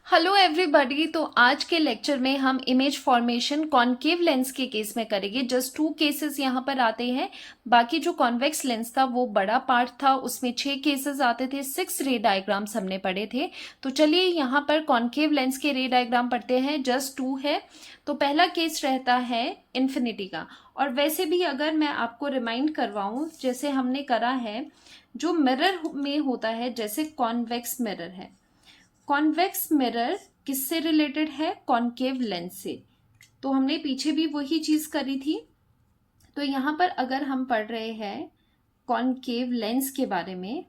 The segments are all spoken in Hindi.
Hello everybody. तो आज के लेक्चर में हम इमेज फॉर्मेशन कॉनकेव लेंस के केस में करेंगे। जस्ट 2 केसेस यहाँ पर आते हैं। बाकी जो कॉन्वेक्स लेंस था वो बड़ा पार्ट था, उसमें 6 केसेस आते थे, 6 रे डायग्राम्स हमने पढ़े थे। तो चलिए यहाँ पर कॉनकेव लेंस के रे डायग्राम पढ़ते हैं। जस्ट 2 है। तो पहला केस रहता है इन्फिनिटी का। और वैसे भी अगर मैं आपको रिमाइंड करवाऊं, जैसे हमने करा है, जो मिरर में होता है, जैसे कॉन्वेक्स मिरर है, कॉन्वेक्स मिरर किससे रिलेटेड है? कॉनकेव लेंस से। तो हमने पीछे भी वही चीज करी थी। तो यहां पर अगर हम पढ़ रहे हैं कॉनकेव लेंस के बारे में,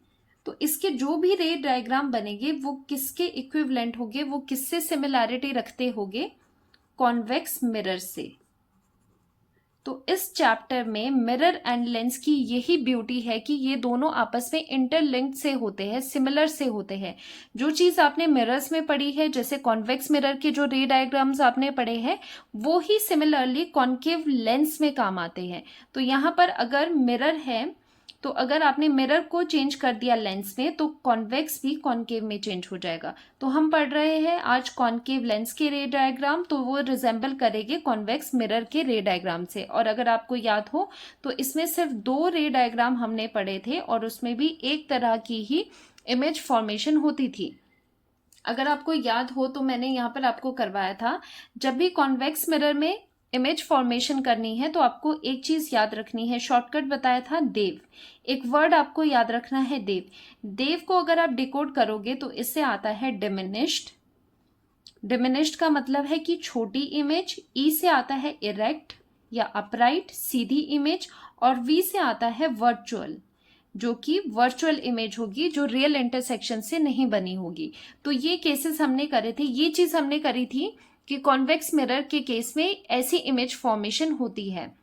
तो इसके जो भी रे डायग्राम बनेंगे वो किसके इक्विवेलेंट होंगे, वो किससे सिमिलैरिटी रखते होंगे? कॉन्वेक्स मिरर से। तो इस चैप्टर में मिरर एंड लेंस की यही ब्यूटी है कि ये दोनों आपस में इंटरलिंक्ड से होते हैं, सिमिलर से होते हैं। जो चीज आपने मिरर्स में पढ़ी है, जैसे कॉन्वेक्स मिरर के जो रे डायग्राम्स आपने पढ़े हैं, वो ही सिमिलरली कॉनकेव लेंस में काम आते हैं। तो यहाँ पर अगर मिरर है, तो अगर आपने मिरर को चेंज कर दिया लेंस में, तो कॉन्वेक्स भी कॉनकेव में चेंज हो जाएगा। तो हम पढ़ रहे हैं आज कॉनकेव लेंस के रे डायग्राम, तो वो रिजेंबल करेंगे कॉन्वेक्स मिरर के रे डायग्राम से। और अगर आपको याद हो तो इसमें सिर्फ 2 रे डायग्राम हमने पढ़े थे और उसमें भी एक तरह की ही इमेज फॉर्मेशन होती थी। अगर आपको याद हो तो मैंने यहाँ पर आपको करवाया था, जब भी कॉन्वेक्स मिरर में इमेज फॉर्मेशन करनी है तो आपको एक चीज याद रखनी है। शॉर्टकट बताया था देव। एक वर्ड आपको याद रखना है देव। देव को अगर आप डिकोड करोगे तो इससे आता है डिमिनिश्ड। डिमिनिश्ड का मतलब है कि छोटी इमेज। ई से आता है इरेक्ट या अपराइट, सीधी इमेज। और वी से आता है वर्चुअल, जो कि वर्चुअल इमेज होगी, जो रियल इंटरसेक्शन से नहीं बनी होगी। तो ये केसेस हमने करे थे, ये चीज हमने करी थी कि कॉन्वेक्स मिरर के केस में ऐसी इमेज फॉर्मेशन होती है।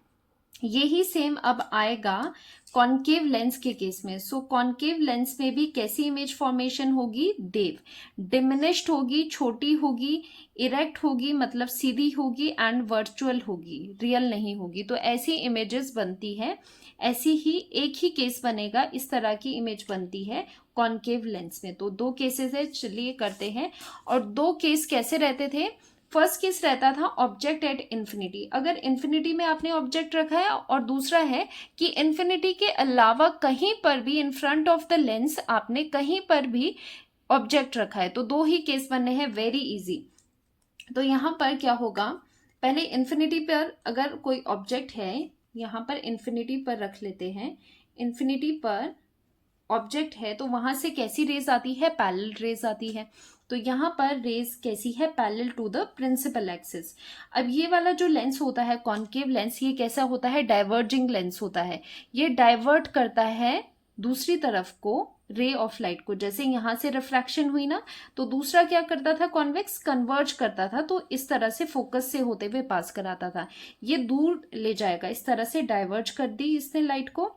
यही सेम अब आएगा कॉनकेव लेंस के केस में। सो कॉनकेव लेंस में भी कैसी इमेज फॉर्मेशन होगी? देव। डिमिनिश्ड होगी, छोटी होगी, इरेक्ट होगी मतलब सीधी होगी, एंड वर्चुअल होगी, रियल नहीं होगी। तो ऐसी इमेजेस बनती है। ऐसी ही एक ही केस बनेगा, इस तरह की इमेज बनती है कॉनकेव लेंस में। तो 2 केसेस है, चलिए करते हैं। और 2 केस कैसे रहते थे? फर्स्ट केस रहता था ऑब्जेक्ट एट इन्फिनिटी। अगर इन्फिनिटी में आपने ऑब्जेक्ट रखा है, और दूसरा है कि इन्फिनिटी के अलावा कहीं पर भी in front of the lens आपने कहीं पर भी ऑब्जेक्ट रखा है, तो 2 ही केस बनने हैं, वेरी इजी। तो यहां पर क्या होगा, पहले इन्फिनिटी पर अगर कोई ऑब्जेक्ट है, यहां पर इन्फिनिटी पर रख लेते हैं। इन्फिनिटी पर ऑब्जेक्ट है तो वहां से कैसी रेज आती है? पैरेलल रेज आती है। तो यहाँ पर रेज कैसी है? Parallel to the principal axis. अब ये वाला जो लेंस होता है कॉनकेव लेंस, ये कैसा होता है? डाइवर्जिंग लेंस होता है। ये डाइवर्ट करता है दूसरी तरफ को रे ऑफ लाइट को। जैसे यहां से रिफ्रैक्शन हुई ना, तो दूसरा क्या करता था? कॉन्वेक्स कन्वर्ज करता था, तो इस तरह से फोकस से होते हुए पास कराता था। ये दूर ले जाएगा, इस तरह से डाइवर्ज कर दी इसने लाइट को।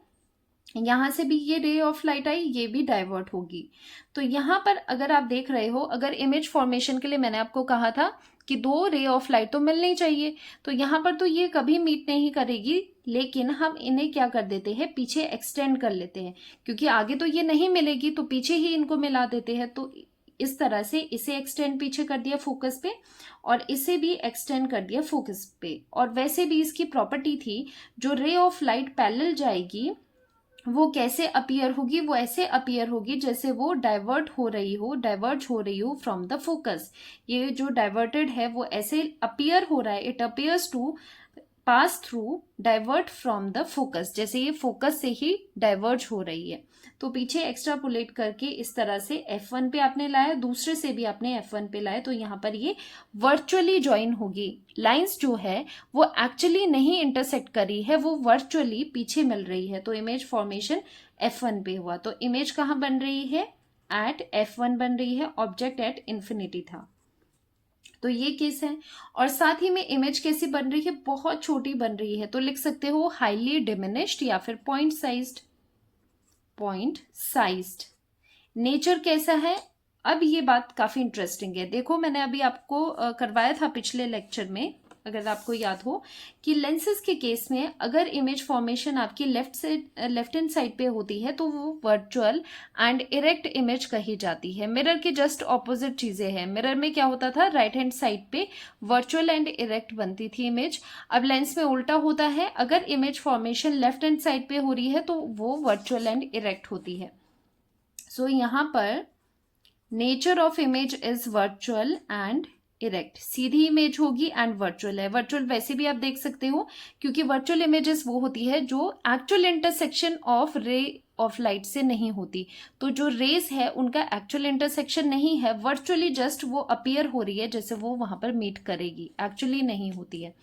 यहां से भी ये रे ऑफ लाइट आई, ये भी डाइवर्ट होगी। तो यहां पर अगर आप देख रहे हो, अगर इमेज फॉर्मेशन के लिए मैंने आपको कहा था कि 2 रे ऑफ लाइट तो मिलनी चाहिए, तो यहां पर तो ये कभी मीट नहीं करेगी, लेकिन हम इन्हें क्या कर देते हैं? पीछे एक्सटेंड कर लेते हैं, क्योंकि आगे तो ये नहीं मिलेगी, तो पीछे ही इनको मिला देते हैं। तो इस तरह से इसे एक्सटेंड पीछे कर दिया फोकस पे, और इसे भी एक्सटेंड कर दिया फोकस पे। और वैसे भी इसकी प्रॉपर्टी थी, जो रे ऑफ लाइट पैरेलल जाएगी वो कैसे अपीयर होगी? वो ऐसे अपीयर होगी जैसे वो डाइवर्ट हो रही हो, डाइवर्ज हो रही हो फ्रॉम द फोकस। ये जो डाइवर्टेड है वो ऐसे अपीयर हो रहा है, it appears to pass through, divert from the focus, जैसे ये फोकस से ही डाइवर्ज हो रही है। तो पीछे एक्स्ट्रापोलेट करके इस तरह से F1 पे आपने लाया, दूसरे से भी आपने F1 पे लाया, तो यहाँ पर ये वर्चुअली ज्वाइन होगी। लाइंस जो है वो एक्चुअली नहीं इंटरसेक्ट करी है, वो वर्चुअली पीछे मिल रही है। तो इमेज फॉर्मेशन F1 पे हुआ। तो इमेज कहाँ बन रही है? एट F1 बन रही है, ऑब्जेक्ट एट इन्फिनिटी था। तो ये केस है। और साथ ही में इमेज कैसी बन रही है? बहुत छोटी बन रही है, तो लिख सकते हो हाईली डिमिनिश्ड या फिर point sized. Point sized. Nature कैसा है? अब ये बात काफी इंटरेस्टिंग है। देखो मैंने अभी आपको करवाया था पिछले लेक्चर में अगर आपको याद हो कि लेंसेज के केस में अगर इमेज फॉर्मेशन आपकी लेफ्ट हैंड साइड पे होती है तो वो वर्चुअल एंड इरेक्ट इमेज कही जाती है। मिरर की जस्ट ऑपोजिट चीजें हैं। मिरर में क्या होता था, राइट हैंड साइड पे वर्चुअल एंड इरेक्ट बनती थी इमेज। अब लेंस में उल्टा होता है, अगर image formation left hand side पे हो रही है तो वो वर्चुअल एंड इरेक्ट होती है। सो यहाँ पर nature of image is virtual and erect. Sidhi image होगी एंड वर्चुअल है। वर्चुअल वैसे भी आप देख सकते हो क्योंकि वर्चुअल इमेजेस वो होती है जो actual intersection of ray of light से नहीं होती। तो जो रेज है उनका एक्चुअल इंटरसेक्शन नहीं है, वर्चुअली जस्ट वो अपीयर हो रही है जैसे वो वहां पर मीट करेगी, एक्चुअली नहीं होती है।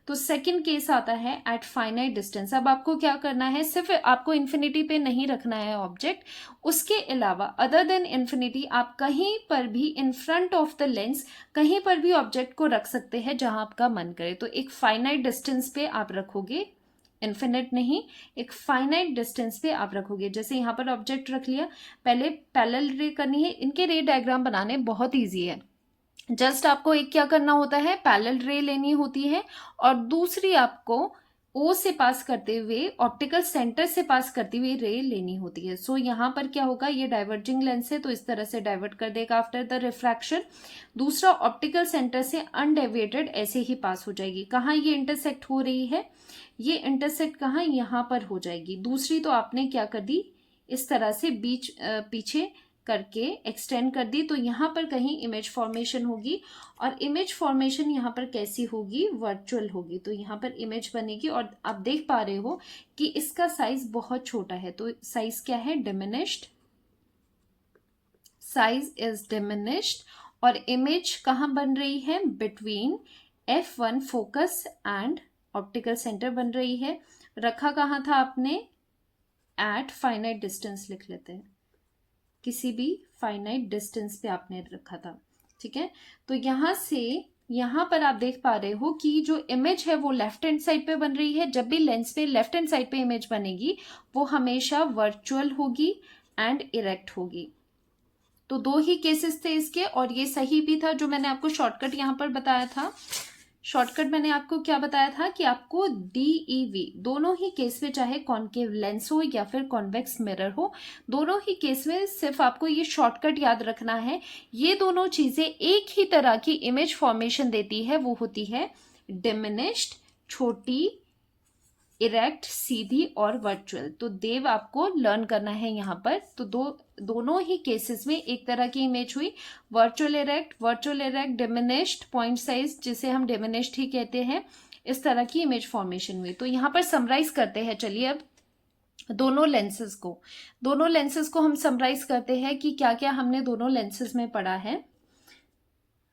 तो सेकंड केस आता है एट फाइनाइट डिस्टेंस। अब आपको क्या करना है, सिर्फ आपको इन्फिनिटी पे नहीं रखना है ऑब्जेक्ट, उसके अलावा अदर देन इन्फिनिटी आप कहीं पर भी in front of the lens कहीं पर भी ऑब्जेक्ट को रख सकते हैं जहां आपका मन करे। तो एक फाइनाइट डिस्टेंस पे आप रखोगे, इन्फिनिट नहीं, एक फाइनाइट डिस्टेंस पे आप रखोगे। जैसे यहाँ पर ऑब्जेक्ट रख लिया, पहले पैरेलल रे करनी है। इनके रे डायग्राम बनाने बहुत ईजी है। जस्ट आपको एक क्या करना होता है, पैरेलल रे लेनी होती है और दूसरी आपको ओ से पास करते हुए ऑप्टिकल सेंटर से पास करती हुई रे लेनी होती है। सो यहाँ पर क्या होगा, ये डाइवर्जिंग लेंस है तो इस तरह से डाइवर्ट कर देगा आफ्टर द रिफ्रैक्शन। दूसरा ऑप्टिकल सेंटर से अनडेविएटेड ऐसे ही पास हो जाएगी। कहाँ ये इंटरसेक्ट हो रही है, ये इंटरसेक्ट कहाँ, यहाँ पर हो जाएगी। दूसरी तो आपने क्या कर दी, इस तरह से बीच पीछे करके एक्सटेंड कर दी, तो यहाँ पर कहीं इमेज फॉर्मेशन होगी और इमेज फॉर्मेशन यहाँ पर कैसी होगी, वर्चुअल होगी। तो यहाँ पर इमेज बनेगी और आप देख पा रहे हो कि इसका साइज बहुत छोटा है। तो साइज क्या है, डिमिनिश्ड, साइज इज डिमिनिश्ड। और इमेज कहाँ बन रही है, between F1 focus and optical centre बन रही है। रखा कहाँ था आपने, एट फाइनाइट डिस्टेंस लिख लेते हैं, किसी भी फाइनाइट डिस्टेंस पे आपने रखा था, ठीक है। तो यहां से यहां पर आप देख पा रहे हो कि जो इमेज है वो लेफ्ट हैंड साइड पे बन रही है। जब भी लेंस पे लेफ्ट हैंड साइड पे इमेज बनेगी वो हमेशा वर्चुअल होगी एंड इरेक्ट होगी। तो दो ही केसेस थे इसके और ये सही भी था जो मैंने आपको शॉर्टकट यहाँ पर बताया था। शॉर्टकट मैंने आपको क्या बताया था कि आपको DEV दोनों ही केस में, चाहे कॉनकेव लेंस हो या फिर कॉन्वेक्स मिरर हो, दोनों ही केस में सिर्फ आपको ये शॉर्टकट याद रखना है। ये दोनों चीजें एक ही तरह की इमेज फॉर्मेशन देती है, वो होती है डिमिनिश्ड, छोटी, इरेक्ट, सीधी और वर्चुअल। तो देव आपको लर्न करना है यहाँ पर। तो दोनों ही केसेस में एक तरह की इमेज हुई, virtual erect, diminished, point size जिसे हम डिमिनिश्ड ही कहते हैं, इस तरह की इमेज फॉर्मेशन हुई। तो यहाँ पर समराइज करते हैं, चलिए अब दोनों लेंसेज को हम समराइज करते हैं कि क्या क्या हमने दोनों लेंसेज में पढ़ा है।